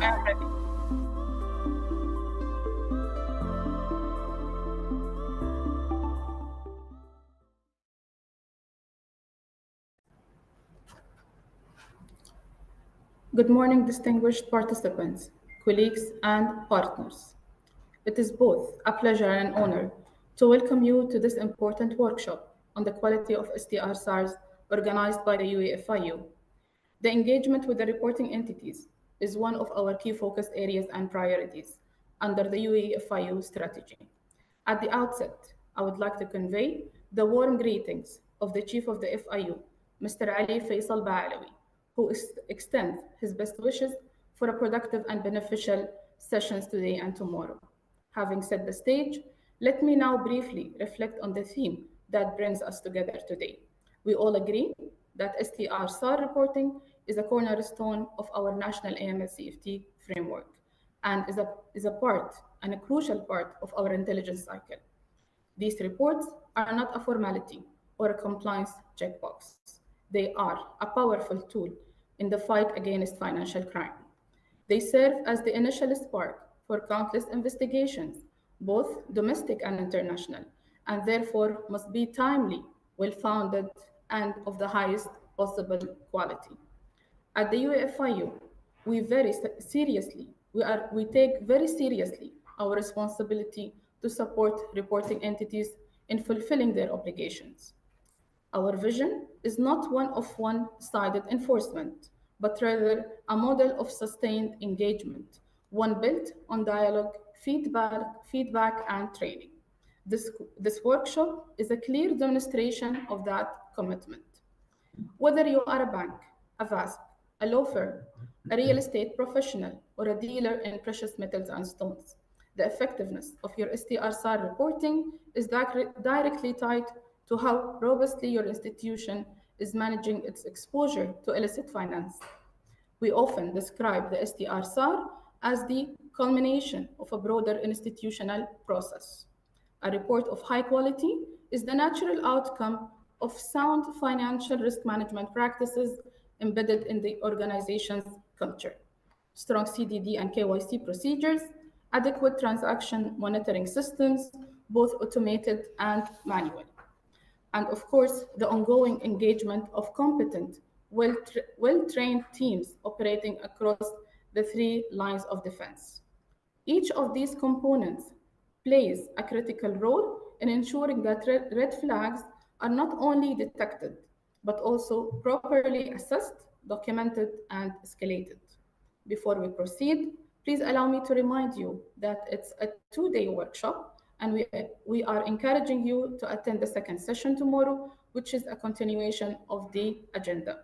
I am ready. Good morning, distinguished participants, colleagues, and partners. It is both a pleasure and an honor to welcome you to this important workshop on the quality of STR SARS organized by the UEFIU. The engagement with the reporting entities is one of our key focus areas and priorities under the UEFIU strategy. At the outset, I would like to convey the warm greetings of the Chief of the FIU, Mr. Ali Faisal Ba'alawi, who extends his best wishes for a productive and beneficial sessions today and tomorrow. Having set the stage, let me now briefly reflect on the theme that brings us together today. We all agree that STR SAR reporting is a cornerstone of our national AML-CFT framework and is a part and a crucial part of our intelligence cycle. These reports are not a formality or a compliance checkbox. They are a powerful tool in the fight against financial crime. They serve as the initial spark for countless investigations, both domestic and international, and therefore must be timely, well founded, and of the highest possible quality. At the UEFIU, we take very seriously our responsibility to support reporting entities in fulfilling their obligations. Our vision is not one of one-sided enforcement, but rather a model of sustained engagement, one built on dialogue, feedback and training. This workshop is a clear demonstration of that commitment. Whether you are a bank, a VASP, a law firm, a real estate professional, or a dealer in precious metals and stones, the effectiveness of your STR reporting is directly tied to how robustly your institution is managing its exposure to illicit finance. We often describe the STR as the culmination of a broader institutional process. A report of high quality is the natural outcome of sound financial risk management practices embedded in the organization's culture. Strong CDD and KYC procedures, adequate transaction monitoring systems, both automated and manual, and of course, the ongoing engagement of competent, well-trained teams operating across the three lines of defense. Each of these components plays a critical role in ensuring that red flags are not only detected, but also properly assessed, documented, and escalated. Before we proceed, please allow me to remind you that it's a two-day workshop and we are encouraging you to attend the second session tomorrow, which is a continuation of the agenda.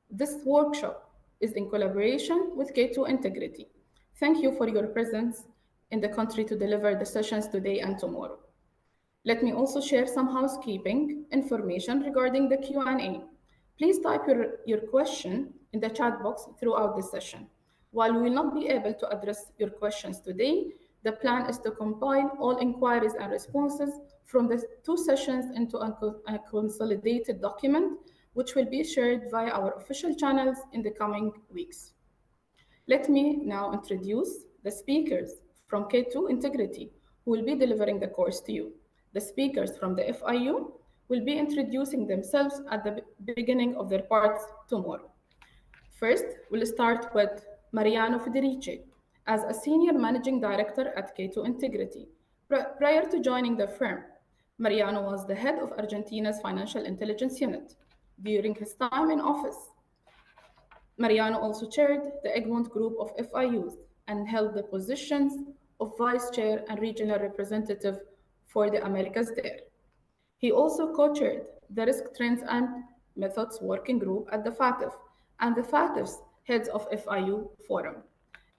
This workshop is in collaboration with K2 Integrity. Thank you for your presence in the country to deliver the sessions today and tomorrow. Let me also share some housekeeping information regarding the Q&A. Please type your question in the chat box throughout the session. While we will not be able to address your questions today, the plan is to compile all inquiries and responses from the two sessions into a consolidated document, which will be shared via our official channels in the coming weeks. Let me now introduce the speakers from K2 Integrity who will be delivering the course to you. The speakers from the FIU will be introducing themselves at the beginning of their parts tomorrow. First, we'll start with Mariano Federici as a Senior Managing Director at K2 Integrity. Prior to joining the firm, Mariano was the head of Argentina's Financial Intelligence Unit. During his time in office, Mariano also chaired the Egmont Group of FIUs and held the positions of Vice Chair and Regional Representative for the Americas there. He also co-chaired the Risk Trends and Methods Working Group at the FATF and the FATF's Heads of FIU Forum.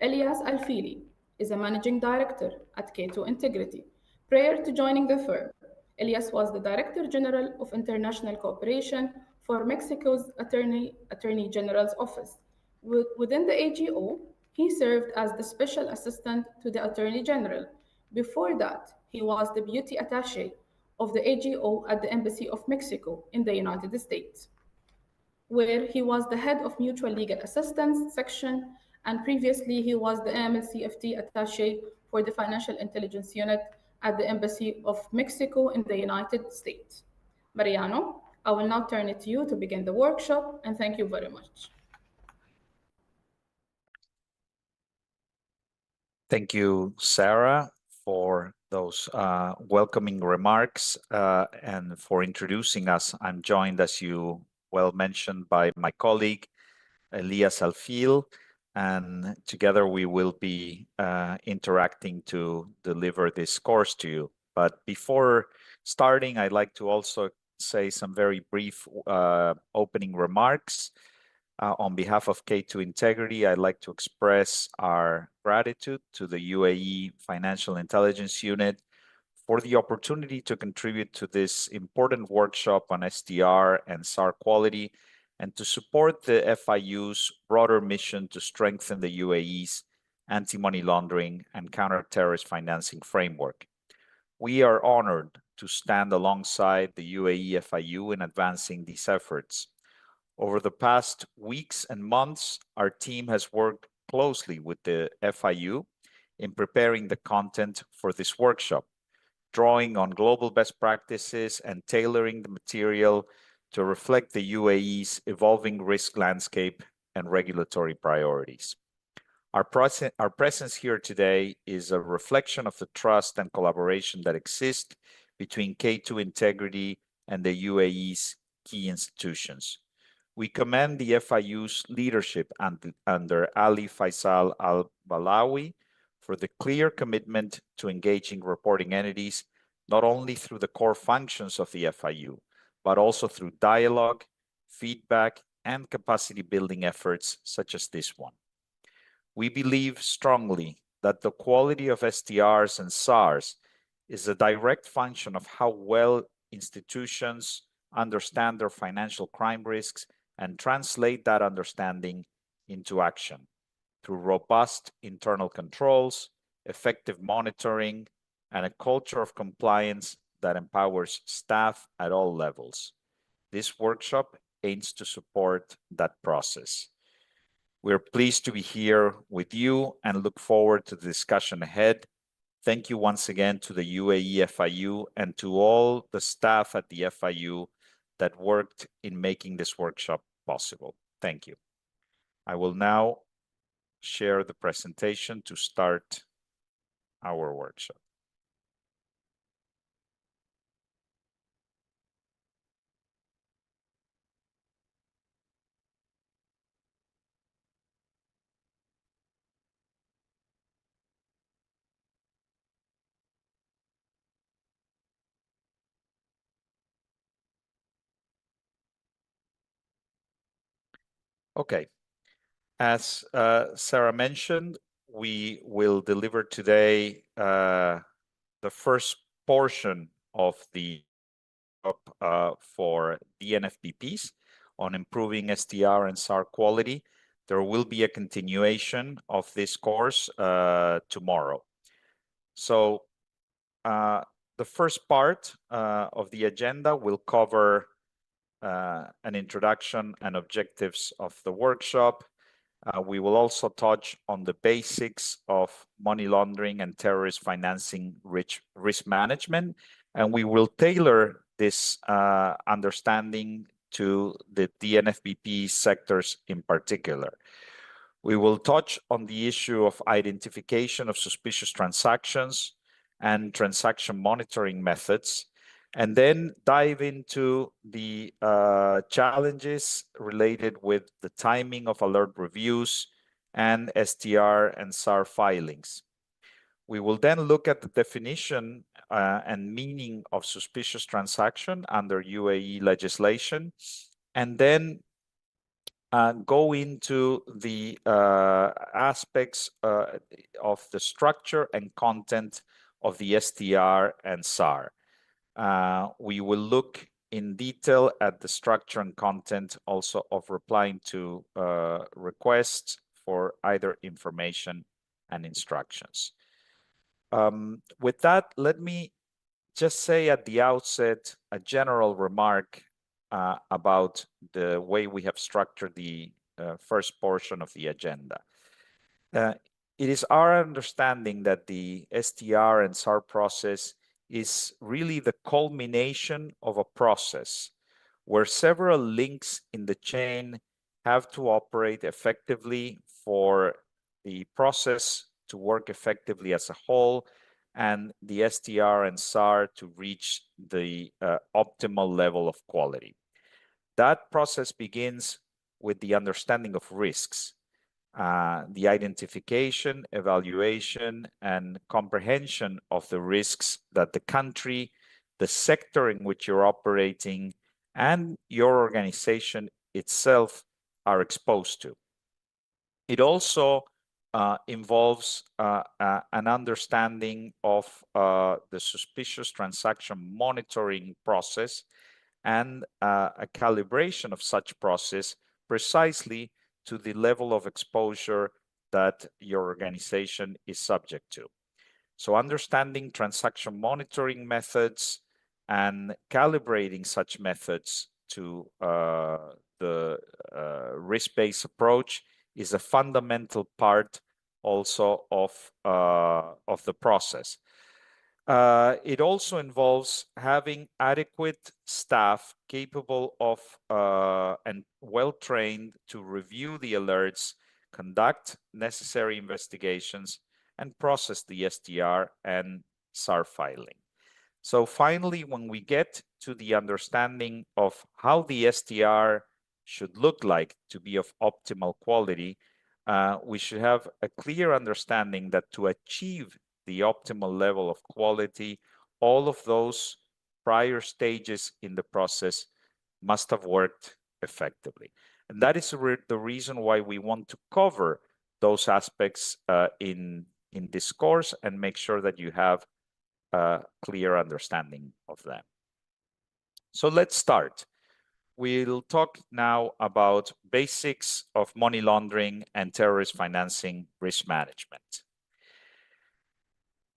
Elias Alfili is a Managing Director at K2 Integrity. Prior to joining the firm, Elias was the Director General of International Cooperation for Mexico's Attorney General's Office. Within the AGO, he served as the Special Assistant to the Attorney General. Before that, he was the Deputy Attaché of the AGO at the Embassy of Mexico in the United States, where he was the head of Mutual Legal Assistance Section and previously he was the AML-CFT attaché for the Financial Intelligence Unit at the Embassy of Mexico in the United States. Mariano, I will now turn it to you to begin the workshop, and thank you very much. Thank you, Sarah, for those welcoming remarks and for introducing us. I'm joined, as you well mentioned, by my colleague, Elias Alfil, and together we will be interacting to deliver this course to you. But before starting, I'd like to also say some very brief opening remarks. On behalf of K2 Integrity, I'd like to express our gratitude to the UAE Financial Intelligence Unit for the opportunity to contribute to this important workshop on SDR and SAR quality and to support the FIU's broader mission to strengthen the UAE's anti-money laundering and counter-terrorist financing framework. We are honored to stand alongside the UAE FIU in advancing these efforts. Over the past weeks and months, our team has worked closely with the FIU in preparing the content for this workshop, drawing on global best practices and tailoring the material to reflect the UAE's evolving risk landscape and regulatory priorities. Our presence here today is a reflection of the trust and collaboration that exist between K2 Integrity and the UAE's key institutions. We commend the FIU's leadership under Ali Faisal Al-Balawi for the clear commitment to engaging reporting entities, not only through the core functions of the FIU, but also through dialogue, feedback, and capacity building efforts such as this one. We believe strongly that the quality of SDRs and SARs is a direct function of how well institutions understand their financial crime risks and translate that understanding into action through robust internal controls, effective monitoring, and a culture of compliance that empowers staff at all levels. This workshop aims to support that process. We're pleased to be here with you and look forward to the discussion ahead. Thank you once again to the UAE FIU and to all the staff at the FIU that worked in making this workshop possible. Thank you. I will now share the presentation to start our workshop. Okay, as Sarah mentioned, we will deliver today the first portion of the for DNFBPs on improving SDR and SAR quality. There will be a continuation of this course tomorrow. So the first part of the agenda will cover an introduction and objectives of the workshop. We will also touch on the basics of money laundering and terrorist financing risk management, and we will tailor this understanding to the DNFBP sectors in particular. We will touch on the issue of identification of suspicious transactions and transaction monitoring methods, and then dive into the challenges related with the timing of alert reviews and STR and SAR filings. We will then look at the definition and meaning of suspicious transaction under UAE legislation, and then go into the aspects of the structure and content of the STR and SAR. We will look in detail at the structure and content also of replying to requests for either information and instructions. With that, let me just say at the outset a general remark about the way we have structured the first portion of the agenda. Uh, it is our understanding that the STR and SAR process is really the culmination of a process where several links in the chain have to operate effectively for the process to work effectively as a whole and the STR and SAR to reach the optimal level of quality. That process begins with the understanding of risks, the identification, evaluation, and comprehension of the risks that the country, the sector in which you're operating, and your organization itself are exposed to. It also involves an understanding of the suspicious transaction monitoring process and a calibration of such process precisely to the level of exposure that your organization is subject to. So understanding transaction monitoring methods and calibrating such methods to the risk-based approach is a fundamental part also of the process. It also involves having adequate staff capable of and well-trained to review the alerts, conduct necessary investigations, and process the STR and SAR filing. So finally, when we get to the understanding of how the STR should look like to be of optimal quality, we should have a clear understanding that to achieve the optimal level of quality, all of those prior stages in the process must have worked effectively. And that is the reason why we want to cover those aspects in this course and make sure that you have a clear understanding of them. So let's start. We'll talk now about basics of money laundering and terrorist financing risk management.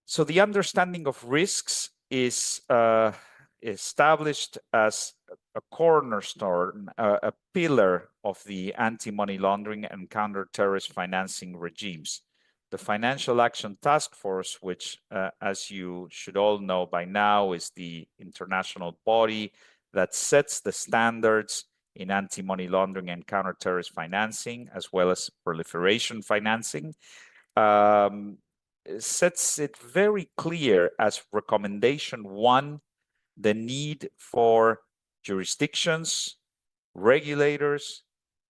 So the understanding of risks is established as a cornerstone, a pillar of the anti-money laundering and counter-terrorist financing regimes. The Financial Action Task Force, which, as you should all know by now, is the international body that sets the standards in anti-money laundering and counter-terrorist financing, as well as proliferation financing, sets it very clear as recommendation 1, the need for jurisdictions, regulators,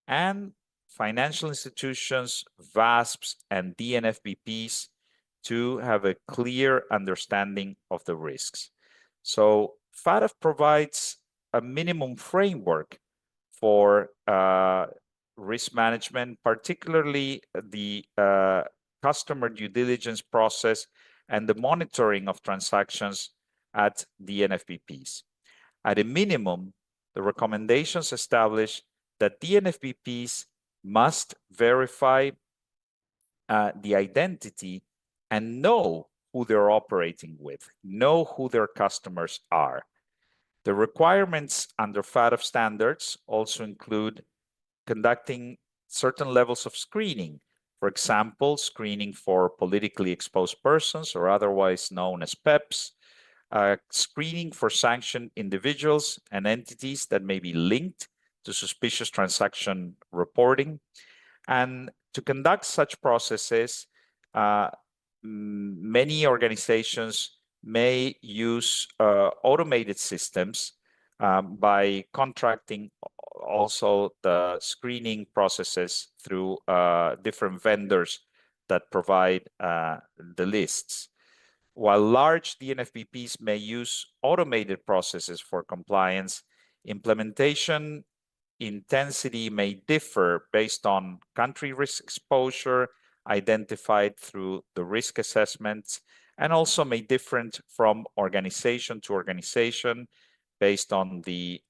and financial institutions, VASPs, and DNFBPs to have a clear understanding of the risks. So FATF provides a minimum framework for risk management, particularly the customer due diligence process and the monitoring of transactions at the NFBPs. At a minimum, the recommendations establish that the NFBPs must verify the identity and know who they're operating with, know who their customers are. The requirements under FATF standards also include conducting certain levels of screening. For example, screening for politically exposed persons, or otherwise known as PEPs, screening for sanctioned individuals and entities that may be linked to suspicious transaction reporting. And to conduct such processes, many organizations may use automated systems by contracting also the screening processes through different vendors that provide the lists. While large DNFBPs may use automated processes for compliance, implementation intensity may differ based on country risk exposure identified through the risk assessments, and also may differ from organization to organization based on the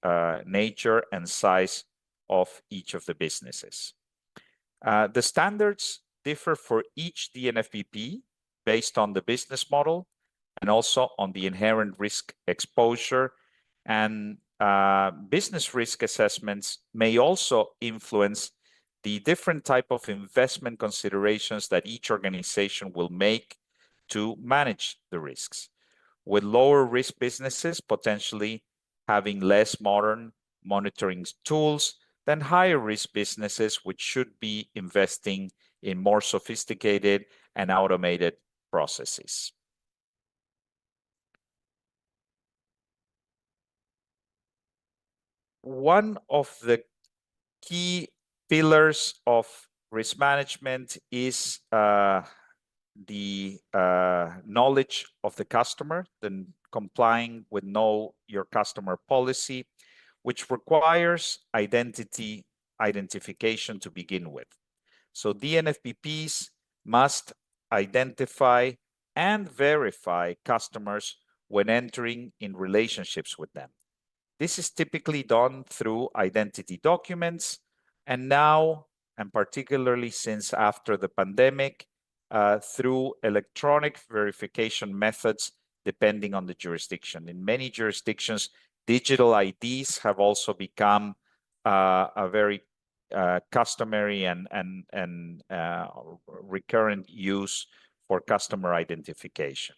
nature and size of each of the businesses. The standards differ for each DNFBP based on the business model and also on the inherent risk exposure, and business risk assessments may also influence the different type of investment considerations that each organization will make to manage the risks. With lower risk businesses potentially having less modern monitoring tools than higher risk businesses, which should be investing in more sophisticated and automated processes. One of the key pillars of risk management is the knowledge of the customer, then complying with Know Your Customer policy, which requires identification to begin with. So DNFBPs must identify and verify customers when entering in relationships with them. This is typically done through identity documents, and now, and particularly since after the pandemic, through electronic verification methods, depending on the jurisdiction. In many jurisdictions, digital IDs have also become a very customary and recurrent use for customer identification.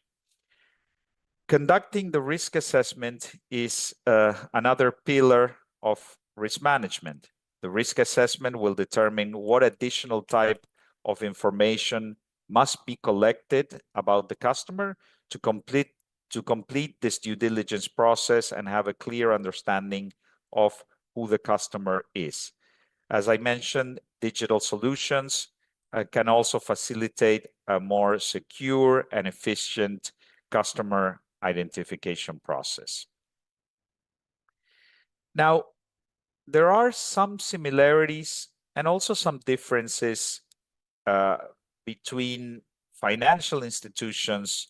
Conducting the risk assessment is another pillar of risk management. The risk assessment will determine what additional type of information must be collected about the customer to complete this due diligence process and have a clear understanding of who the customer is. As I mentioned, digital solutions can also facilitate a more secure and efficient customer identification process. Now, there are some similarities and also some differences between financial institutions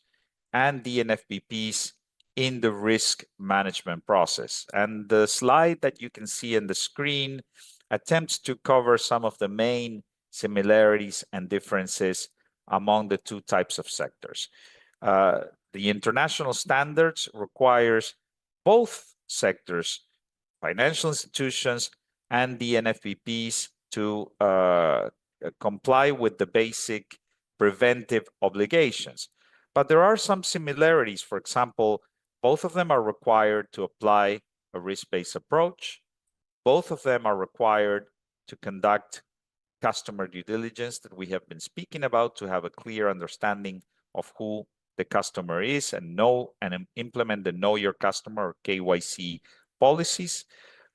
and DNFBPs in the risk management process. And the slide that you can see on the screen attempts to cover some of the main similarities and differences among the two types of sectors. The international standards requires both sectors, financial institutions and DNFBPs, to comply with the basic preventive obligations. But there are some similarities. For example, both of them are required to apply a risk-based approach. Both of them are required to conduct customer due diligence that we have been speaking about, to have a clear understanding of who the customer is and know and implement the Know Your Customer or KYC policies.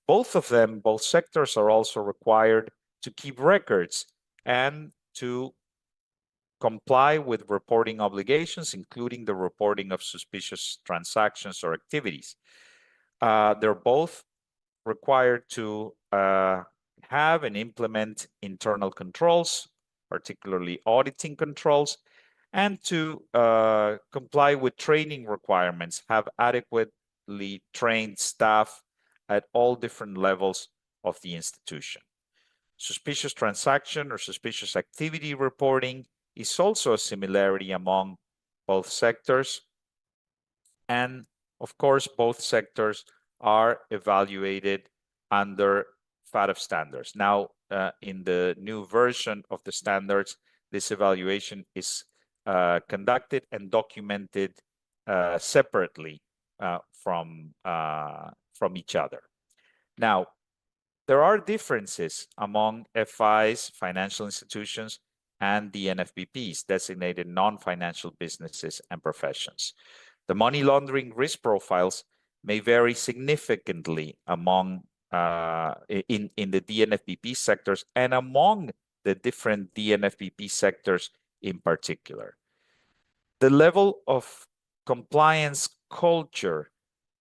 Both of them, both sectors, are also required to keep records and to comply with reporting obligations, including the reporting of suspicious transactions or activities. They're both required to have and implement internal controls, particularly auditing controls, and to comply with training requirements, have adequately trained staff at all different levels of the institution. Suspicious transaction or suspicious activity reporting is also a similarity among both sectors. And of course, both sectors are evaluated under FATF standards. Now, in the new version of the standards, this evaluation is conducted and documented separately from each other. Now, there are differences among FIs, financial institutions, and the DNFBPs, designated non-financial businesses and professions. The money laundering risk profiles may vary significantly among in the DNFBP sectors and among the different DNFBP sectors in particular. The level of compliance culture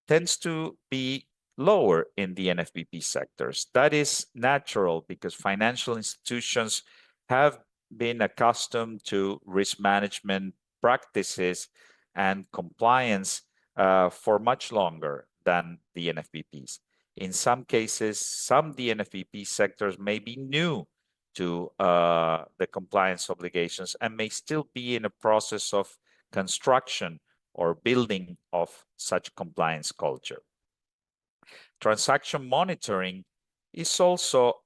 tends to be lower in the DNFBP sectors. That is natural because financial institutions have been accustomed to risk management practices and compliance for much longer than the DNFBPs. In some cases, some DNFBP sectors may be new to the compliance obligations and may still be in a process of construction or building of such compliance culture. Transaction monitoring is also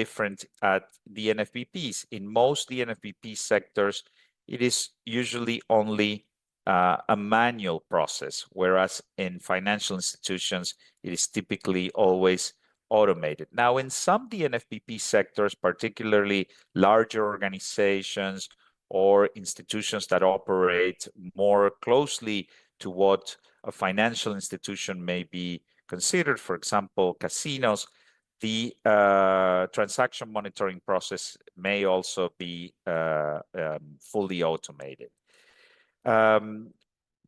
different at DNFBPs. In most DNFBP sectors, it is usually only a manual process, whereas in financial institutions, it is typically always automated. Now, in some DNFBP sectors, particularly larger organizations or institutions that operate more closely to what a financial institution may be considered, for example, casinos, the transaction monitoring process may also be fully automated.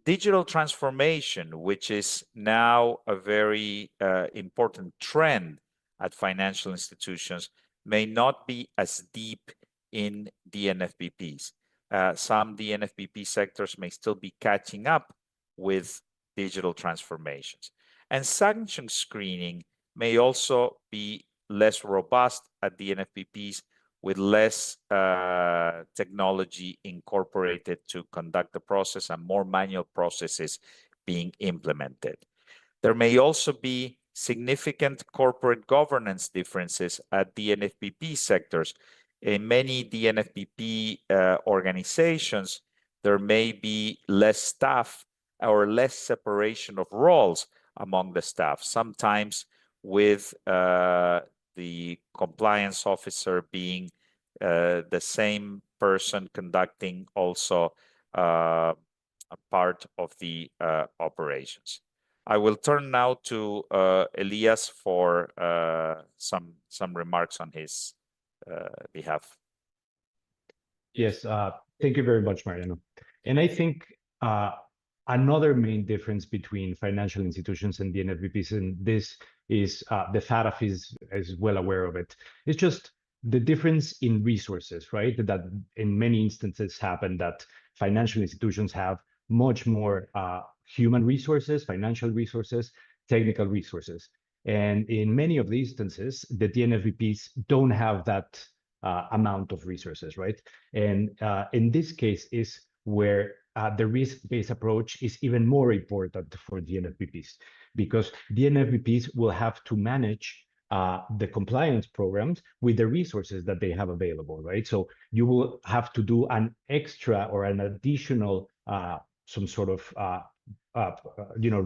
Digital transformation, which is now a very important trend at financial institutions, may not be as deep in DNFBPs. Some DNFBP sectors may still be catching up with digital transformations. And sanction screening may also be less robust at DNFBPs with less technology incorporated to conduct the process and more manual processes being implemented. There may also be significant corporate governance differences at DNFBP sectors. In many DNFBP organizations, there may be less staff or less separation of roles among the staff, sometimes with the compliance officer being the same person conducting also a part of the operations. I will turn now to Elias for some remarks on his behalf. Yes, thank you very much, Mariano. And I think another main difference between financial institutions and the DNFBPs, and this is the FATF is well aware of it. It's just the difference in resources, right? That in many instances happen that financial institutions have much more human resources, financial resources, technical resources. And in many of the instances, the DNFBPs don't have that amount of resources, right? And in this case is where the risk-based approach is even more important for DNFBPs, because DNFBPs will have to manage the compliance programs with the resources that they have available, right? So you will have to do an extra or an additional some sort of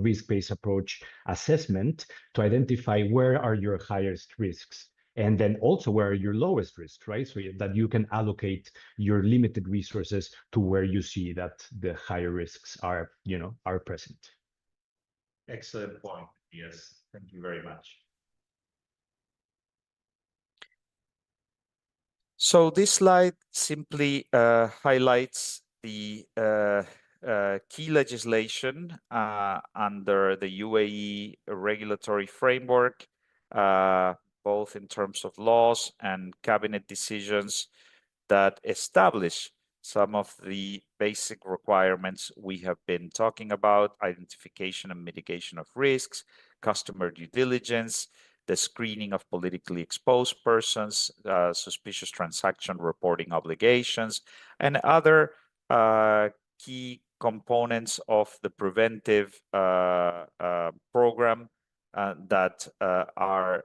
risk-based approach assessment to identify where are your highest risks, and then also where are your lowest risks, right? So that you can allocate your limited resources to where you see that the higher risks are present. Excellent point. Yes, thank you very much. So this slide simply highlights the key legislation under the UAE regulatory framework, both in terms of laws and cabinet decisions that establish some of the basic requirements we have been talking about: identification and mitigation of risks, customer due diligence, the screening of politically exposed persons, suspicious transaction reporting obligations, and other key components of the preventive program that are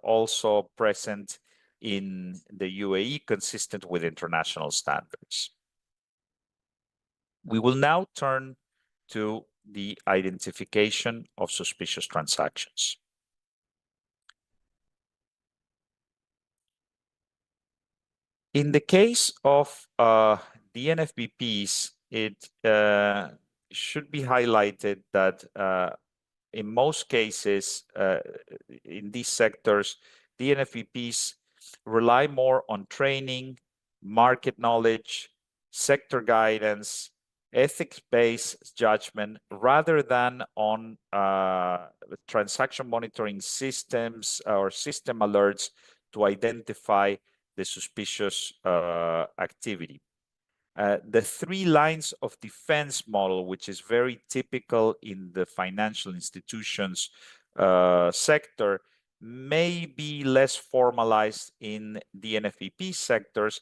also present in the UAE, consistent with international standards. We will now turn to the identification of suspicious transactions. In the case of DNFBPs, it should be highlighted that in most cases, in these sectors, DNFBPs rely more on training, market knowledge, sector guidance, ethics-based judgment, rather than on transaction monitoring systems or system alerts to identify the suspicious activity. The three lines of defense model, which is very typical in the financial institutions sector, may be less formalized in the DNFBP sectors.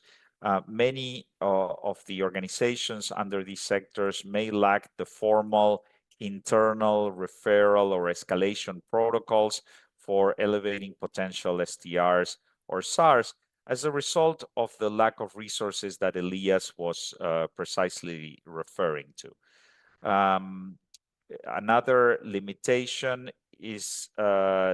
Many of the organizations under these sectors may lack the formal internal referral or escalation protocols for elevating potential STRs or SARS as a result of the lack of resources that Elias was precisely referring to. Another limitation is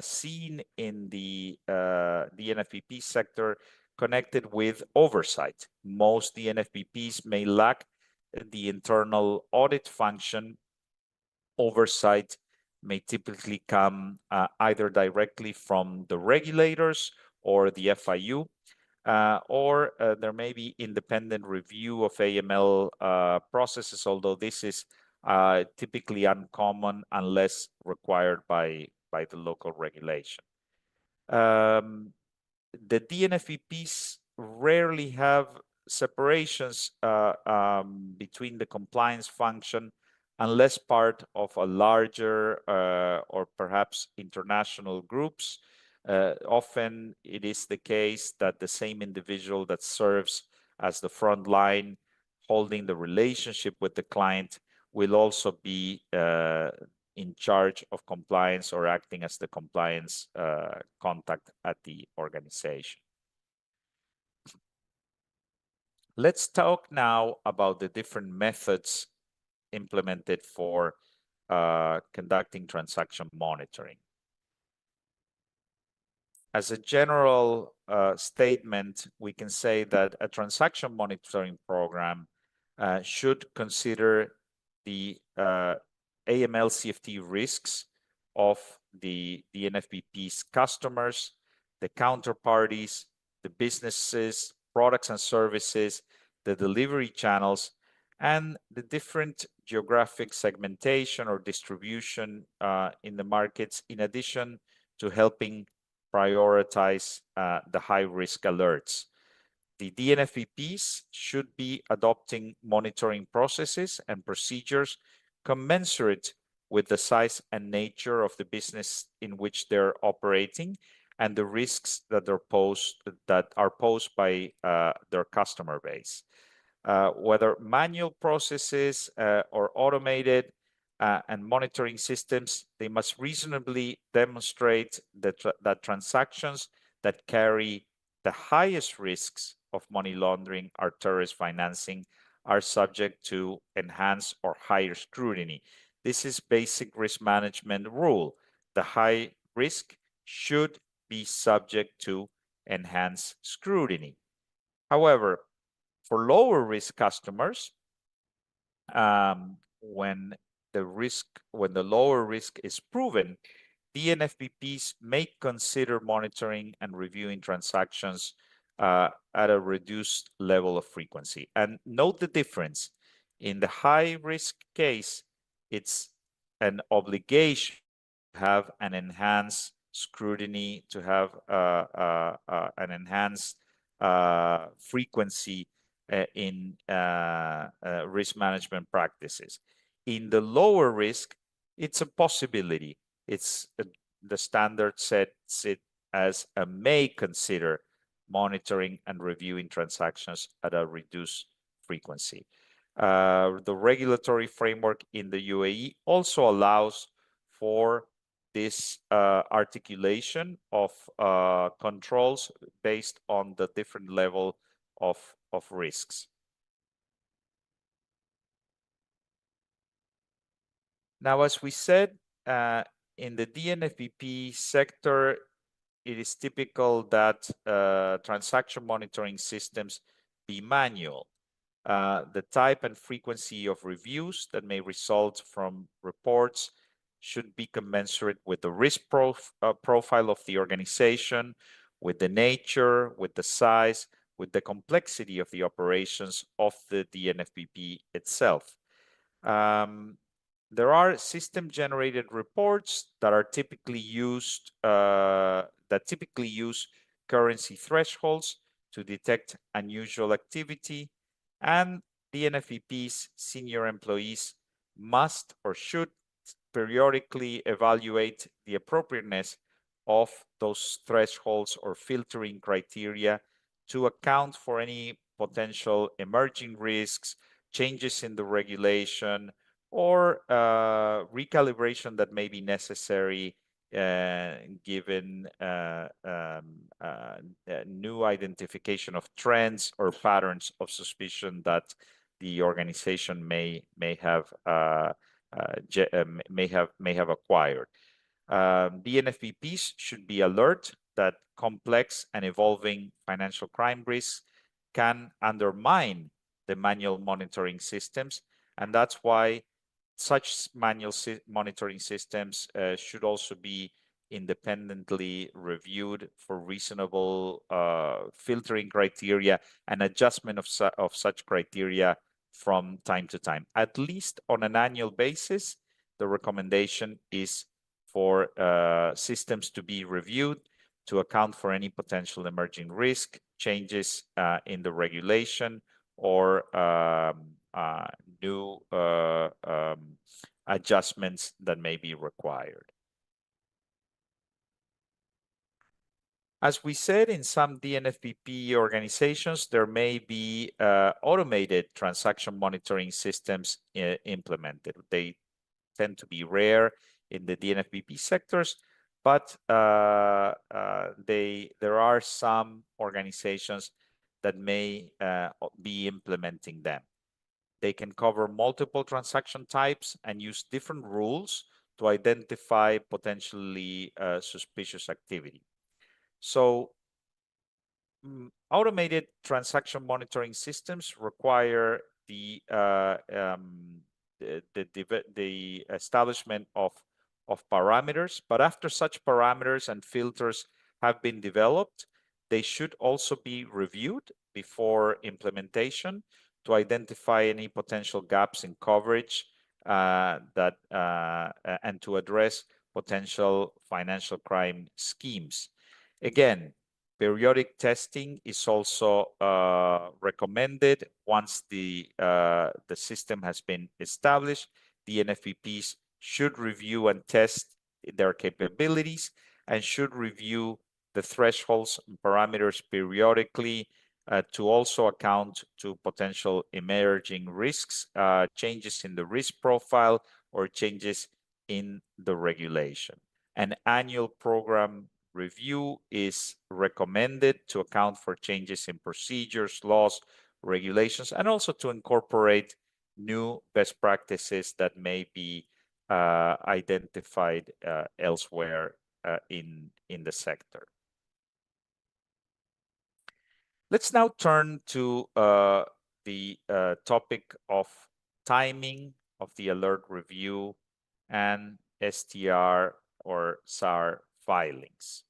seen in the DNFBP sector connected with oversight. Most DNFBPs may lack the internal audit function. Oversight may typically come either directly from the regulators or the FIU, or there may be independent review of AML processes, although this is typically uncommon unless required by the local regulation. The DNFEPs rarely have separations between the compliance function unless part of a larger or perhaps international groups. Often it is the case that the same individual that serves as the front line holding the relationship with the client will also be in charge of compliance or acting as the compliance contact at the organization. Let's talk now about the different methods implemented for conducting transaction monitoring. As a general statement, we can say that a transaction monitoring program should consider the AML CFT risks of the NFBP's customers, the counterparties, the businesses, products and services, the delivery channels, and the different geographic segmentation or distribution in the markets, in addition to helping prioritize the high-risk alerts. The DNFBPs should be adopting monitoring processes and procedures commensurate with the size and nature of the business in which they're operating and the risks that are posed by their customer base. Whether manual processes or automated and monitoring systems, they must reasonably demonstrate that transactions that carry the highest risks of money laundering or terrorist financing are subject to enhanced or higher scrutiny. This is basic risk management rule. The high risk should be subject to enhanced scrutiny. However, for lower risk customers, when the lower risk is proven, DNFBPs may consider monitoring and reviewing transactions at a reduced level of frequency. And note the difference. In the high risk case, it's an obligation to have an enhanced scrutiny, to have an enhanced frequency in risk management practices. In the lower risk, it's a possibility. The standard sets it as a may consider monitoring and reviewing transactions at a reduced frequency. The regulatory framework in the UAE also allows for this articulation of controls based on the different level of risks. Now, as we said, in the DNFBP sector, it is typical that transaction monitoring systems be manual. The type and frequency of reviews that may result from reports should be commensurate with the risk profile of the organization, with the nature, with the size, with the complexity of the operations of the DNFBP itself. There are system-generated reports that are typically used, that typically use currency thresholds to detect unusual activity, and DNFBP's senior employees must or should periodically evaluate the appropriateness of those thresholds or filtering criteria to account for any potential emerging risks, changes in the regulation, or recalibration that may be necessary given new identification of trends or patterns of suspicion that the organization may have acquired. DNFBPs should be alert that complex and evolving financial crime risks can undermine the manual monitoring systems, and that's why such manual monitoring systems should also be independently reviewed for reasonable filtering criteria and adjustment of such criteria from time to time. At least on an annual basis, the recommendation is for systems to be reviewed to account for any potential emerging risk, changes in the regulation, or new adjustments that may be required. As we said, in some DNFBP organizations, there may be automated transaction monitoring systems implemented. They tend to be rare in the DNFBP sectors, but there are some organizations that may be implementing them. They can cover multiple transaction types and use different rules to identify potentially suspicious activity. So automated transaction monitoring systems require the establishment of parameters, but after such parameters and filters have been developed, they should also be reviewed before implementation to identify any potential gaps in coverage and to address potential financial crime schemes. Again, periodic testing is also recommended once the system has been established. The NFVPs should review and test their capabilities and should review the thresholds and parameters periodically to also account to potential emerging risks, changes in the risk profile, or changes in the regulation. An annual program review is recommended to account for changes in procedures, laws, regulations, and also to incorporate new best practices that may be identified elsewhere in the sector. Let's now turn to the topic of timing of the alert review and STR or SAR filings.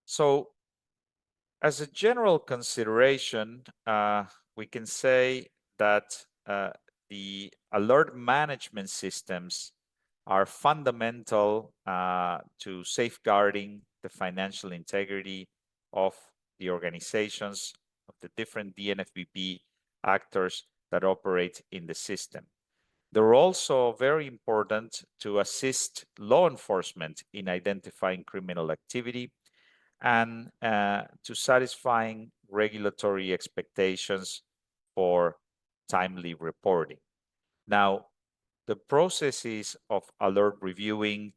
So as a general consideration, we can say that the alert management systems are fundamental to safeguarding the financial integrity of the organizations, of the different DNFBP actors that operate in the system. They're also very important to assist law enforcement in identifying criminal activity and to satisfying regulatory expectations for timely reporting. Now, the processes of alert reviewing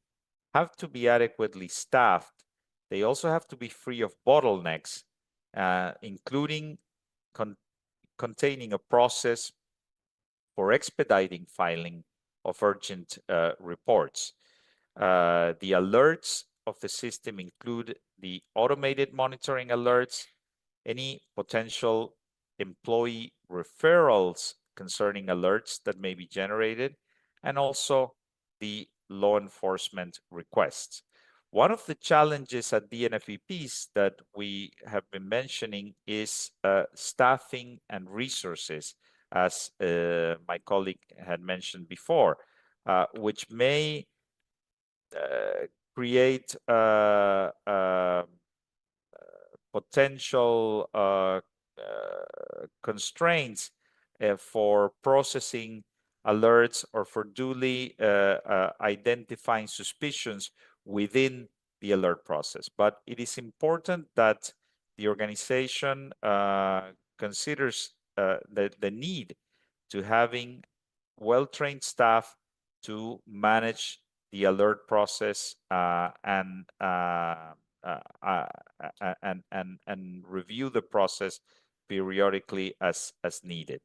have to be adequately staffed. They also have to be free of bottlenecks, including containing a process for expediting filing of urgent reports. The alerts of the system include the automated monitoring alerts, any potential employee referrals concerning alerts that may be generated, and also the law enforcement requests. One of the challenges at DNFEPs that we have been mentioning is staffing and resources, as my colleague had mentioned before, which may create potential constraints for processing alerts or for duly identifying suspicions within the alert process. But it is important that the organization considers the need to having well-trained staff to manage the alert process and review the process periodically as needed.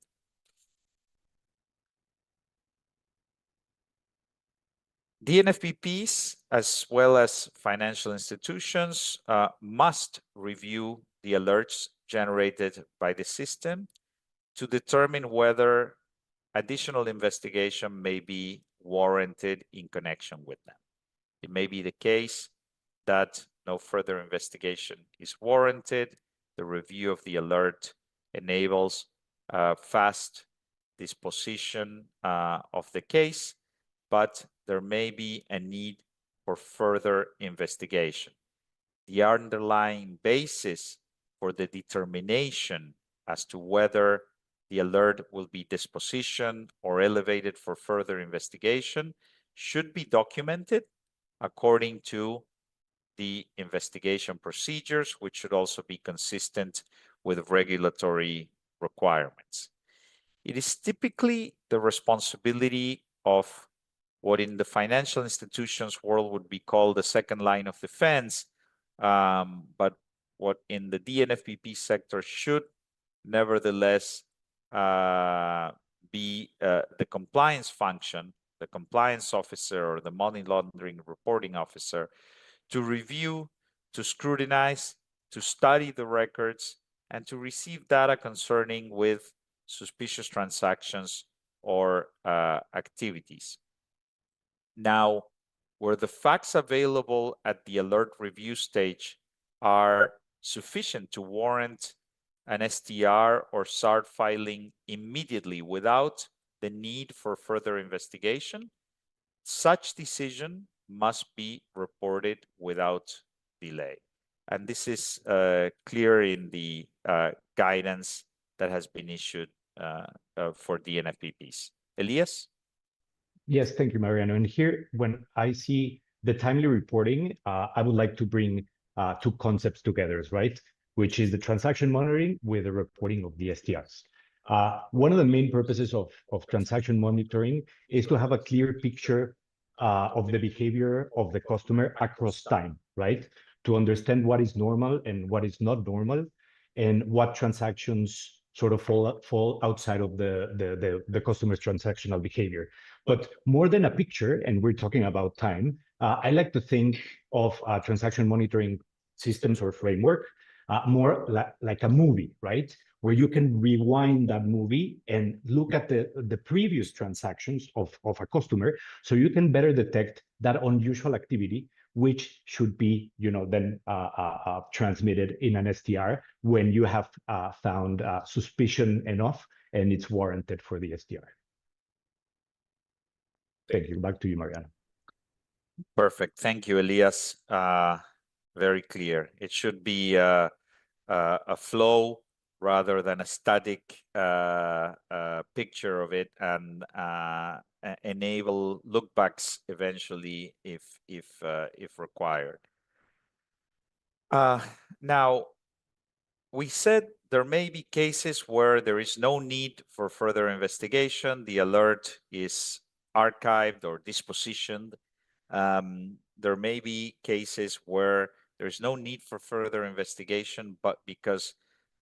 DNFPPs, as well as financial institutions, must review the alerts generated by the system to determine whether additional investigation may be warranted in connection with them. It may be the case that no further investigation is warranted. The review of the alert enables fast disposition of the case, but there may be a need for further investigation. The underlying basis for the determination as to whether the alert will be dispositioned or elevated for further investigation should be documented according to the investigation procedures, which should also be consistent with regulatory requirements. It is typically the responsibility of what in the financial institutions world would be called the second line of defense, but what in the DNFPP sector should nevertheless be the compliance function, the compliance officer or the money laundering reporting officer, to review, to scrutinize, to study the records, and to receive data concerning with suspicious transactions or activities. Now, where the facts available at the alert review stage are sufficient to warrant an STR or SAR filing immediately without the need for further investigation, such decision must be reported without delay. And this is clear in the guidance that has been issued for DNFPPs. Elias? Yes, thank you, Mariano. And here, when I see the timely reporting, I would like to bring two concepts together, right? Which is the transaction monitoring with the reporting of the STRs. One of the main purposes of transaction monitoring is to have a clear picture of the behavior of the customer across time, right? To understand what is normal and what is not normal, and what transactions sort of fall outside of the customer's transactional behavior. But more than a picture, and we're talking about time, I like to think of transaction monitoring systems or framework more like a movie, right? Where you can rewind that movie and look at the previous transactions of a customer, so you can better detect that unusual activity, which should be, then transmitted in an STR when you have found suspicion enough and it's warranted for the STR. Thank you. Back to you, Mariano. Perfect. Thank you, Elias. Very clear. It should be a flow rather than a static picture of it, and enable lookbacks eventually if required. Now, we said there may be cases where there is no need for further investigation. The alert is archived or dispositioned. There may be cases where there's no need for further investigation, but because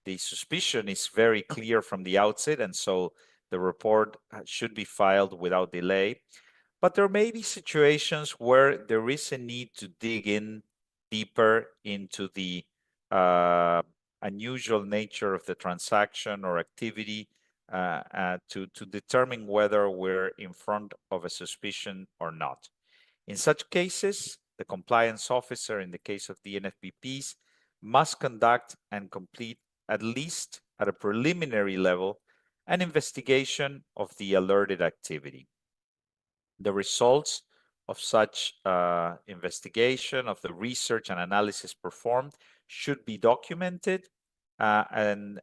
the suspicion is very clear from the outset, and so the report should be filed without delay. But there may be situations where there is a need to dig in deeper into the unusual nature of the transaction or activity to determine whether we're in front of a suspicion or not. In such cases, the compliance officer, in the case of the DNFPPs, must conduct and complete, at least at a preliminary level, an investigation of the alerted activity. The results of such investigation, of the research and analysis performed, should be documented, and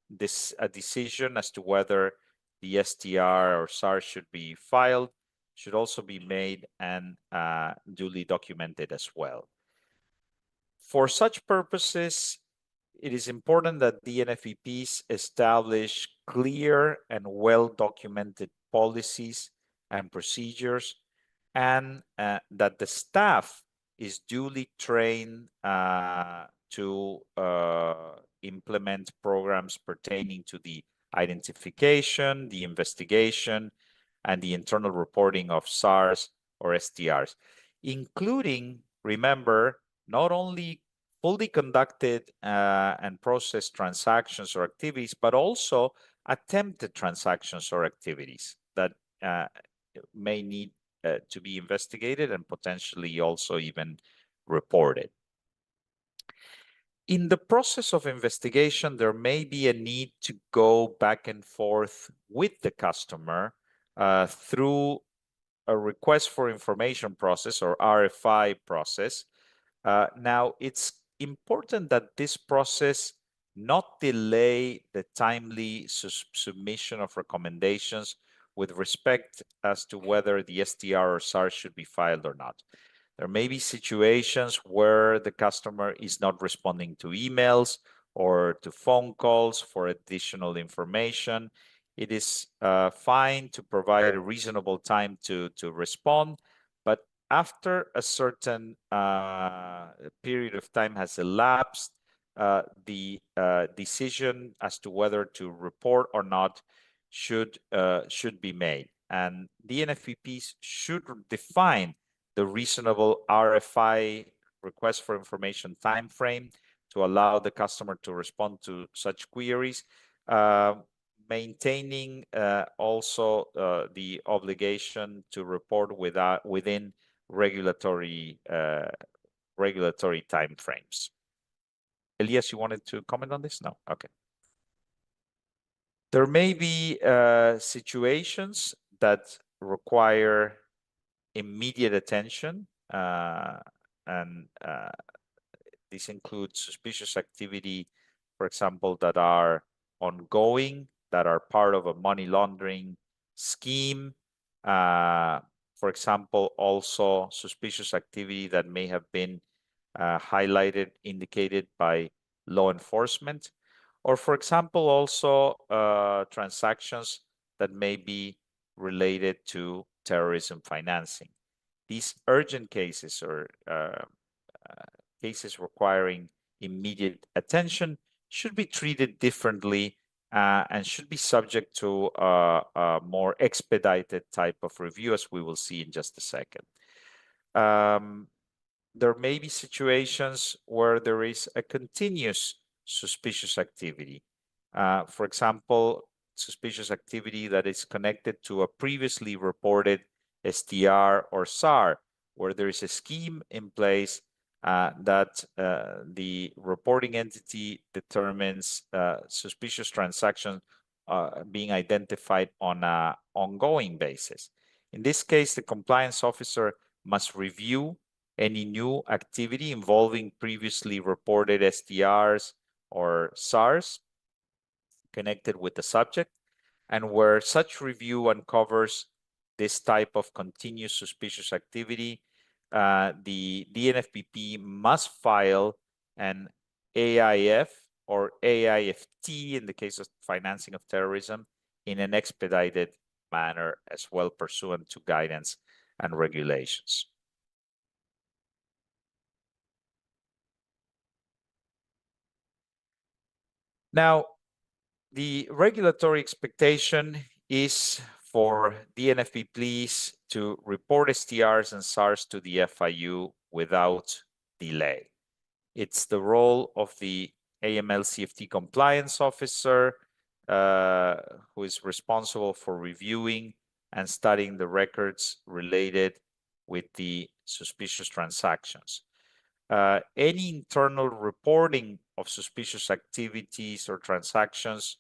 this a decision as to whether the STR or SAR should be filed should also be made and duly documented as well. For such purposes, it is important that DNFPPs establish clear and well-documented policies, and procedures, and that the staff is duly trained to implement programs pertaining to the identification, the investigation, and the internal reporting of SARs or STRs, including, remember, not only fully conducted and processed transactions or activities, but also attempted transactions or activities that may need to be investigated and potentially also even reported. In the process of investigation, there may be a need to go back and forth with the customer through a request for information process or RFI process. Now, it's important that this process not delay the timely submission of recommendations with respect as to whether the STR or SAR should be filed or not. There may be situations where the customer is not responding to emails or to phone calls for additional information. It is fine to provide a reasonable time to respond, but after a certain period of time has elapsed, the decision as to whether to report or not should be made. And the NFVPs should define the reasonable RFI, request for information timeframe, to allow the customer to respond to such queries, maintaining also the obligation to report within regulatory timeframes. Elias, you wanted to comment on this? No? Okay. There may be situations that require immediate attention, and this includes suspicious activity, for example, that are ongoing, that are part of a money laundering scheme. For example, also suspicious activity that may have been highlighted, indicated by law enforcement, or for example, also transactions that may be related to terrorism financing. These urgent cases or cases requiring immediate attention should be treated differently and should be subject to a more expedited type of review, as we will see in just a second. There may be situations where there is a continuous suspicious activity. For example, suspicious activity that is connected to a previously reported STR or SAR, where there is a scheme in place that the reporting entity determines suspicious transactions being identified on an ongoing basis. In this case, the compliance officer must review any new activity involving previously reported STRs or SARs connected with the subject, and where such review uncovers this type of continuous suspicious activity, the DNFPP must file an AIF or AIFT in the case of financing of terrorism in an expedited manner as well, pursuant to guidance and regulations. Now, the regulatory expectation is for DNFPPs to report STRs and SARs to the FIU without delay. It's the role of the AML CFT compliance officer who is responsible for reviewing and studying the records related with the suspicious transactions. Any internal reporting of suspicious activities or transactions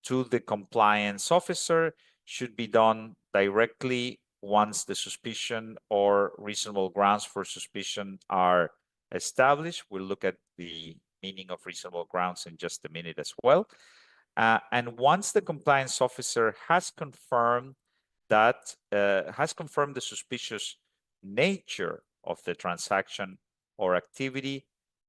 to the compliance officer should be done directly once the suspicion or reasonable grounds for suspicion are established. We'll look at the meaning of reasonable grounds in just a minute as well. And once the compliance officer has confirmed that, the suspicious nature of the transaction or activity,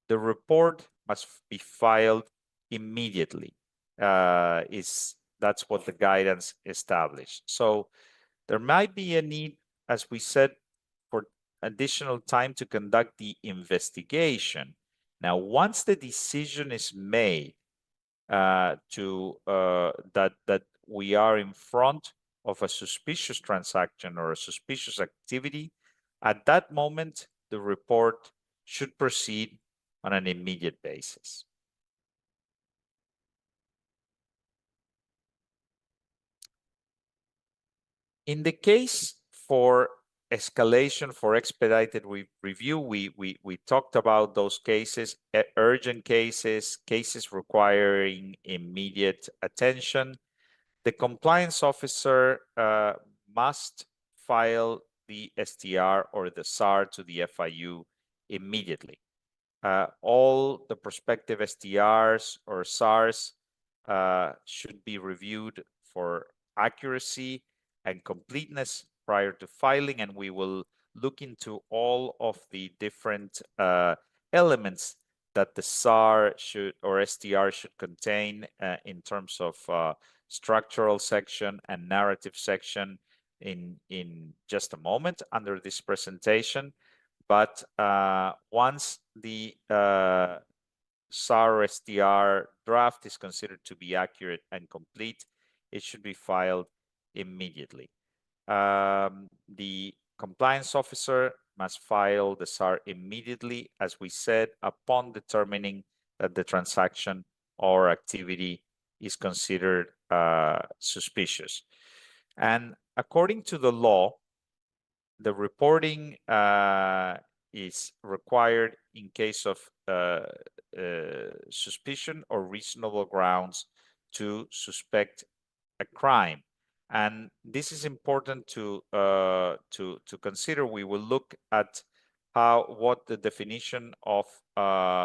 the report must be filed immediately. Is that's what the guidance established. So there might be a need, as we said, for additional time to conduct the investigation. Now, once the decision is made that we are in front of a suspicious transaction or a suspicious activity, at that moment, the report should proceed on an immediate basis. In the case for escalation for expedited review, we talked about those cases, urgent cases, cases requiring immediate attention. The compliance officer must file the STR or the SAR to the FIU immediately. All the prospective STRs or SARs should be reviewed for accuracy and completeness prior to filing, and we will look into all of the different elements that the SAR should or STR should contain in terms of structural section and narrative section in just a moment under this presentation. But once the SAR STR draft is considered to be accurate and complete, it should be filed immediately. The compliance officer must file the SAR immediately, as we said, upon determining that the transaction or activity is considered suspicious. And according to the law, the reporting is required in case of suspicion or reasonable grounds to suspect a crime. And this is important to consider. We will look at what the definition of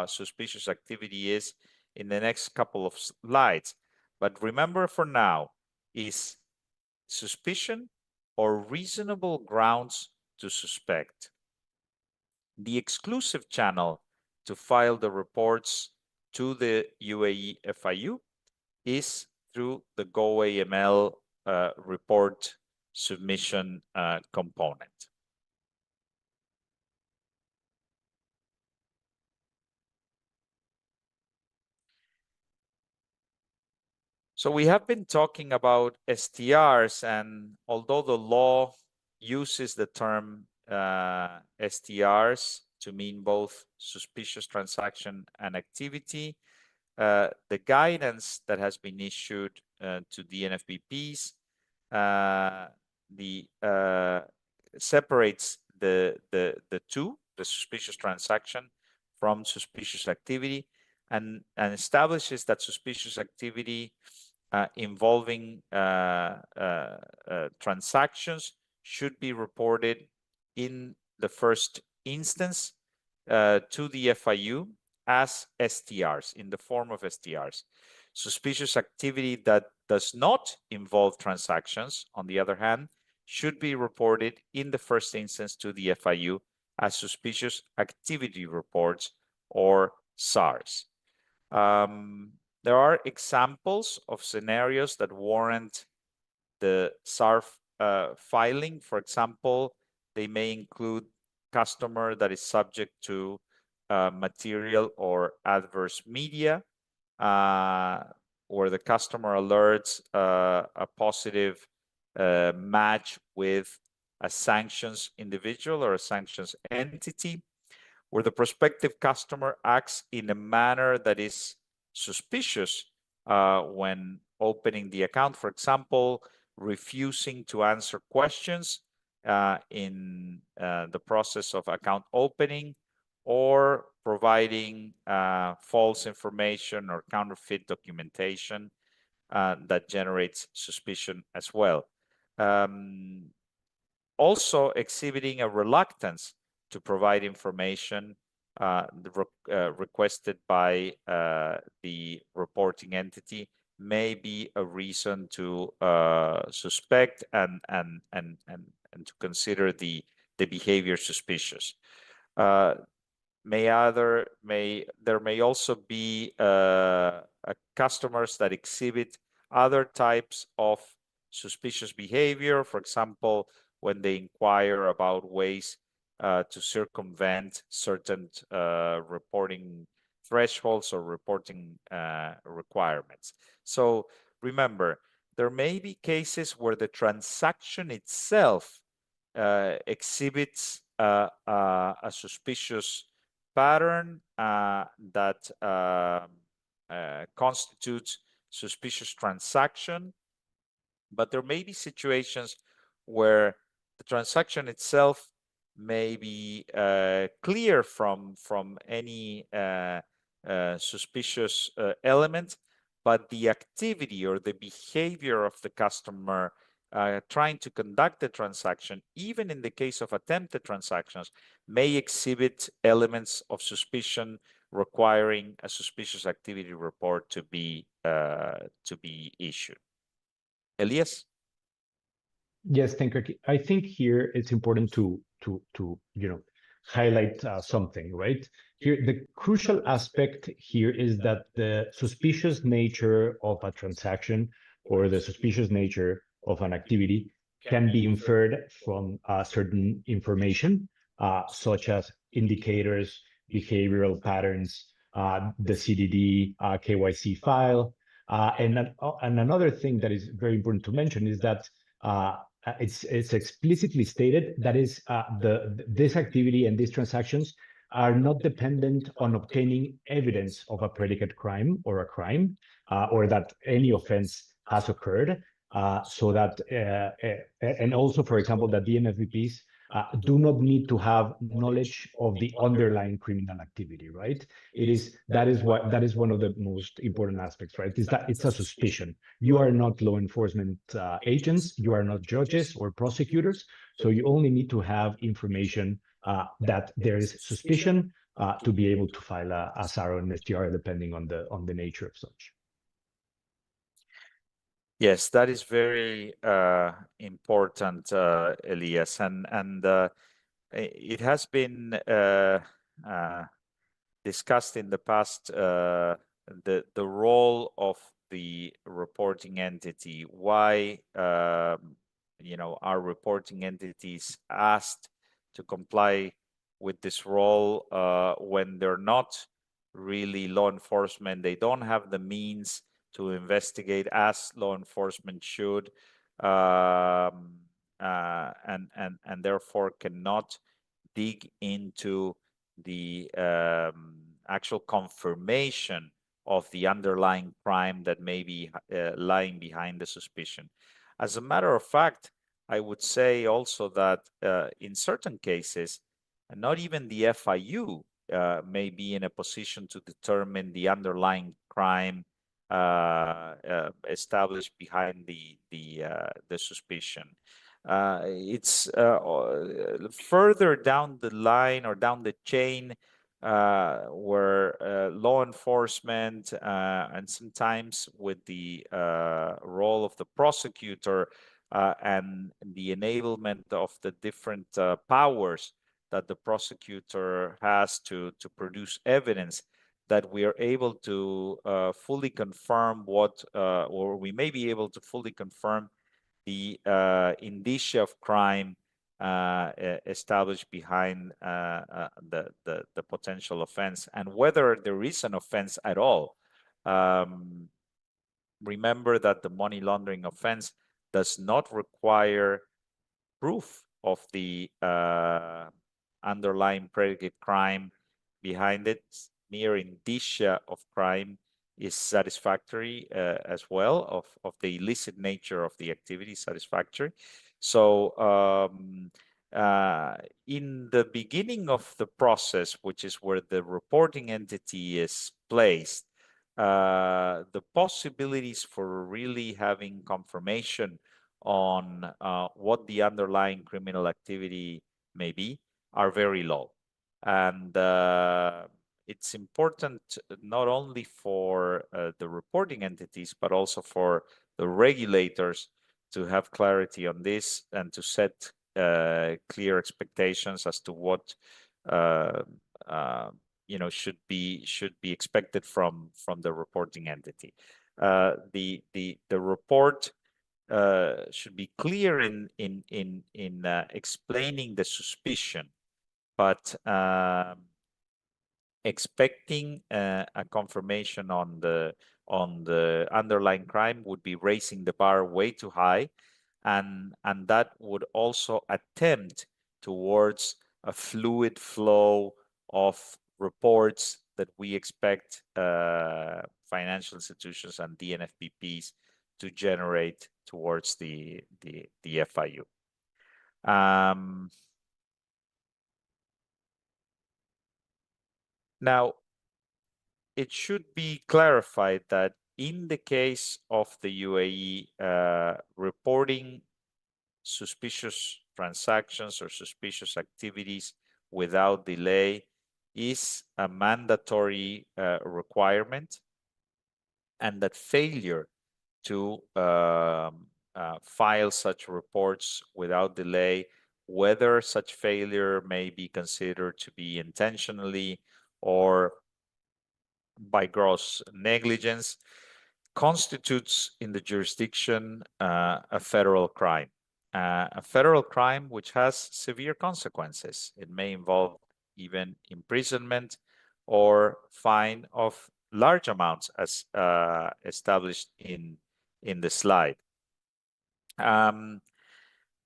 suspicious activity is in the next couple of slides. But remember for now, is suspicion or reasonable grounds to suspect. The exclusive channel to file the reports to the UAE FIU is through the GoAML report submission component. So we have been talking about STRs, and although the law uses the term STRs to mean both suspicious transaction and activity, the guidance that has been issued to DNFBPs separates the two, the suspicious transaction from suspicious activity, and establishes that suspicious activity involving transactions should be reported in the first instance to the FIU as STRs, in the form of STRs. Suspicious activity that does not involve transactions, on the other hand, should be reported in the first instance to the FIU as suspicious activity reports or SARs. There are examples of scenarios that warrant the SAR filing. For example, they may include customer that is subject to material or adverse media, where the customer alerts a positive match with a sanctions individual or a sanctions entity, where the prospective customer acts in a manner that is suspicious when opening the account. For example, refusing to answer questions in the process of account opening, or providing false information or counterfeit documentation that generates suspicion as well. Also exhibiting a reluctance to provide information requested by the reporting entity may be a reason to suspect and to consider the behavior suspicious. There may also be customers that exhibit other types of suspicious behavior. For example, when they inquire about ways to circumvent certain reporting thresholds or reporting requirements. So remember, there may be cases where the transaction itself exhibits a suspicious pattern that constitutes suspicious transaction, but there may be situations where the transaction itself may be clear from any suspicious element, but the activity or the behavior of the customer trying to conduct the transaction, even in the case of attempted transactions, may exhibit elements of suspicion requiring a suspicious activity report to be issued. Elias? Yes, thank you. I think here it's important to highlight something, right? Here, the crucial aspect here is that the suspicious nature of a transaction or the suspicious nature of an activity can be inferred from certain information, such as indicators, behavioral patterns, the CDD, KYC file. And another thing that is very important to mention is that it's explicitly stated that is this activity and these transactions are not dependent on obtaining evidence of a predicate crime or a crime or that any offense has occurred. So that and also, for example, that the NFVPs do not need to have knowledge of the underlying criminal activity, right? That is one of the most important aspects, right? Is that it's a suspicion. You are not law enforcement agents, you are not judges or prosecutors, so you only need to have information that there is suspicion to be able to file a SAR or an STR depending on the nature of such. Yes, that is very important, Elias, and it has been discussed in the past the role of the reporting entity. Why are reporting entities asked to comply with this role when they're not really law enforcement? They don't have the means to investigate as law enforcement should, and therefore cannot dig into the actual confirmation of the underlying crime that may be lying behind the suspicion. As a matter of fact, I would say also that in certain cases, not even the FIU may be in a position to determine the underlying crime established behind the suspicion. It's further down the line or down the chain where law enforcement and sometimes with the role of the prosecutor and the enablement of the different powers that the prosecutor has to produce evidence, that we are able to fully confirm or we may be able to fully confirm the indicia of crime established behind the potential offense and whether there is an offense at all. Remember that the money laundering offense does not require proof of the underlying predicate crime behind it. Mere indicia of crime is satisfactory as well, of the illicit nature of the activity satisfactory. So in the beginning of the process, which is where the reporting entity is placed, the possibilities for really having confirmation on what the underlying criminal activity may be are very low. And it's important not only for the reporting entities, but also for the regulators to have clarity on this and to set clear expectations as to what should be expected from the reporting entity. the report should be clear in explaining the suspicion, but expecting a confirmation on the underlying crime would be raising the bar way too high, and that would also attempt towards a fluid flow of reports that we expect financial institutions and DNFBPs to generate towards the FIU. Now, it should be clarified that in the case of the UAE, reporting suspicious transactions or suspicious activities without delay is a mandatory requirement, and that failure to file such reports without delay, whether such failure may be considered to be intentionally or by gross negligence, constitutes in the jurisdiction a federal crime. A federal crime which has severe consequences. It may involve even imprisonment or fine of large amounts as established in the slide.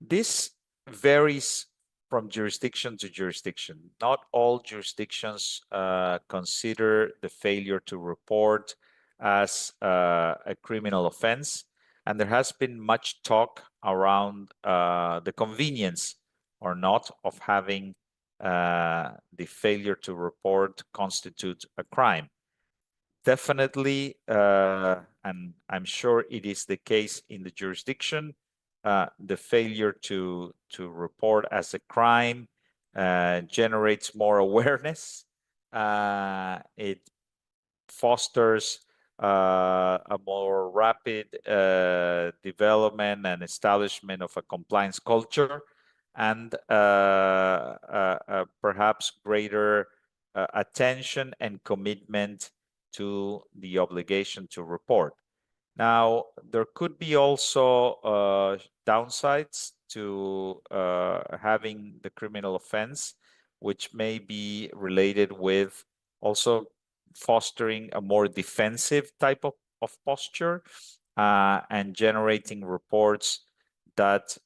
This varies from jurisdiction to jurisdiction. Not all jurisdictions consider the failure to report as a criminal offense, and there has been much talk around the convenience or not of having the failure to report constitute a crime. Definitely, and I'm sure it is the case in the jurisdiction, the failure to report as a crime generates more awareness. It fosters a more rapid development and establishment of a compliance culture, and perhaps greater attention and commitment to the obligation to report. Now, there could be also downsides to having the criminal offense, which may be related with also fostering a more defensive type of posture and generating reports that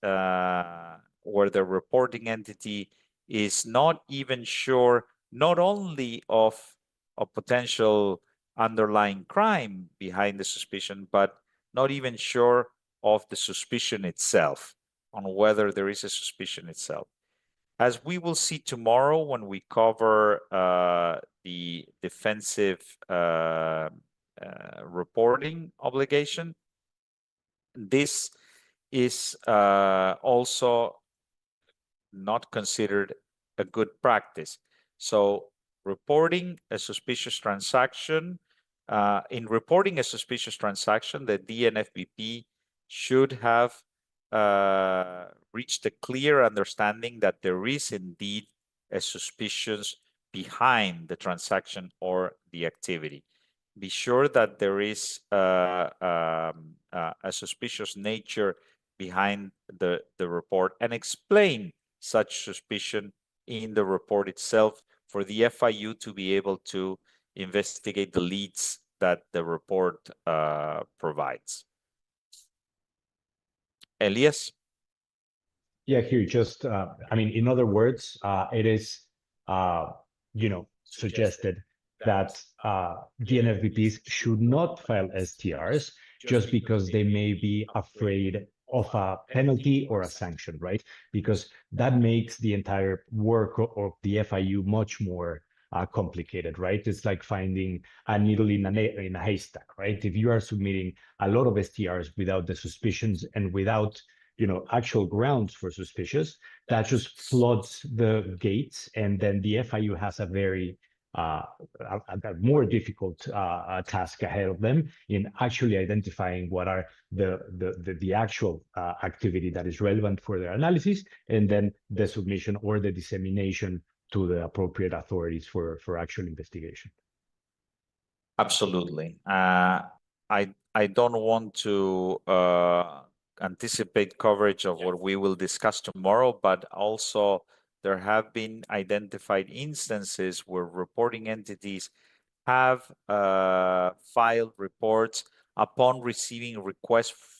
where the reporting entity is not even sure not only of a potential underlying crime behind the suspicion, but not even sure of the suspicion itself, on whether there is a suspicion itself. As we will see tomorrow when we cover the defensive reporting obligation, this is also not considered a good practice. So reporting a suspicious transaction, in reporting a suspicious transaction, the DNFBP should have reached a clear understanding that there is indeed a suspicion behind the transaction or the activity. Be sure that there is a suspicious nature behind the report, and explain such suspicion in the report itself for the FIU to be able to investigate the leads that the report provides. Elias? Yeah, here, just, I mean, in other words, it is, suggested that DNFBPs should not file STRs just because they may be afraid of a penalty or a sanction, right? Because that makes the entire work of the FIU much more complicated, right? It's like finding a needle in a haystack, right? If you are submitting a lot of STRs without the suspicions and without actual grounds for suspicious, that just floods the gates, and then the FIU has a very a more difficult task ahead of them in actually identifying what are the actual activity that is relevant for their analysis, and then the submission or the dissemination to the appropriate authorities for actual investigation. Absolutely. I don't want to anticipate coverage of what we will discuss tomorrow, but also there have been identified instances where reporting entities have filed reports upon receiving requests